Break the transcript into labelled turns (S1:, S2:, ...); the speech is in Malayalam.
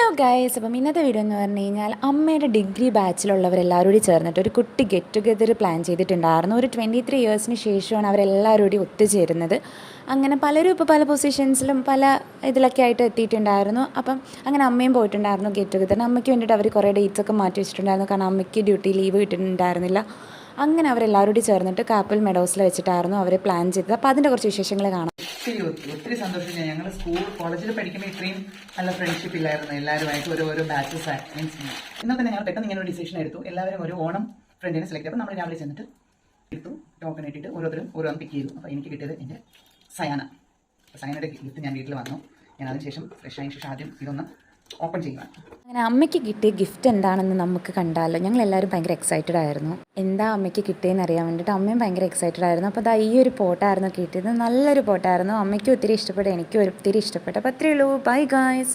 S1: ഹലോ ഗൈസ്, അപ്പം ഇന്നത്തെ വീഡിയോ എന്ന് പറഞ്ഞു കഴിഞ്ഞാൽ അമ്മയുടെ ഡിഗ്രി ബാച്ചിലുള്ളവരെല്ലാവരും കൂടി ചേർന്നിട്ട് ഒരു കുട്ടി ഗെറ്റ് ടുഗെദർ പ്ലാൻ ചെയ്തിട്ടുണ്ടായിരുന്നു. ഒരു 23 ഇയേഴ്സിന് ശേഷമാണ് അവരെല്ലാവരും കൂടി ഒത്തുചേരുന്നത്. അങ്ങനെ പലരും ഇപ്പോൾ പല പൊസിഷൻസിലും പല ഇതിലൊക്കെ ആയിട്ട് എത്തിയിട്ടുണ്ടായിരുന്നു. അപ്പം അങ്ങനെ അമ്മയും പോയിട്ടുണ്ടായിരുന്നു ഗെറ്റ് ടുഗെദറിന്. അമ്മയ്ക്ക് വേണ്ടിയിട്ട് അവർ കുറേ ഡേറ്റ്സൊക്കെ മാറ്റി വെച്ചിട്ടുണ്ടായിരുന്നു, കാരണം അമ്മയ്ക്ക് ഡ്യൂട്ടി ലീവ് കിട്ടിയിട്ടുണ്ടായിരുന്നില്ല. അങ്ങനെ അവരെല്ലാവരും കൂടി ചേർന്നിട്ട് കാപ്പിൾ മെഡോസിൽ വെച്ചിട്ടായിരുന്നു അവർ പ്ലാൻ ചെയ്തത്. അപ്പോൾ അതിൻ്റെ കുറച്ച് വിശേഷങ്ങൾ കാണാം.
S2: ഒത്തിരി സന്തോഷം. ഞങ്ങൾ കോളേജിൽ പഠിക്കുമ്പോൾ ഇത്രയും നല്ല ഫ്രണ്ട്ഷിപ്പ് ഇല്ലായിരുന്നു. എല്ലാവരുമായിട്ട് ഓരോ ബാച്ചസ് മീൻസ് എന്നാൽ തന്നെ ഞങ്ങൾ പെട്ടെന്ന് ഇങ്ങനെ ഒരു ഡിസിഷൻ എടുത്തു. എല്ലാവരും ഒരു ഓണം ഫ്രണ്ടിനെ സെലക്ട് ചെയ്തപ്പോൾ നമ്മൾ രാവിലെ ചെന്നിട്ട് എടുത്തു, ടോക്കൺ ഇട്ടിട്ട് ഓരോന്ന് പിക്ക് ചെയ്തു. അപ്പോൾ എനിക്ക് കിട്ടിയത് എൻ്റെ സയാനയുടെ ഗിഫ്റ്റ്. ഞാൻ വീട്ടിൽ വന്നു. ഞാൻ അതിനുശേഷം ഫ്രഷ് ആയതിനു ശേഷം ആദ്യം ഇതൊന്ന് ഓപ്പൺ ചെയ്യുക.
S1: അങ്ങനെ അമ്മയ്ക്ക് കിട്ടിയ ഗിഫ്റ്റ് എന്താണെന്ന് നമുക്ക് കണ്ടാലോ. ഞങ്ങളെല്ലാവരും ഭയങ്കര എക്സൈറ്റഡ് ആയിരുന്നു, എന്താ അമ്മയ്ക്ക് കിട്ടിയെന്ന് അറിയാൻ വേണ്ടിയിട്ട്. അമ്മയും ഭയങ്കര എക്സൈറ്റഡ് ആയിരുന്നു. അപ്പോൾ ഈ ഒരു പോട്ടായിരുന്നു കിട്ടിയത്. നല്ലൊരു പോട്ടായിരുന്നു. അമ്മയ്ക്കും ഒത്തിരി ഇഷ്ടപ്പെട്ടു, എനിക്കും ഒത്തിരി ഇഷ്ടപ്പെട്ടു. അപ്പോൾ അത്രയേ ഉള്ളൂ. Bye guys.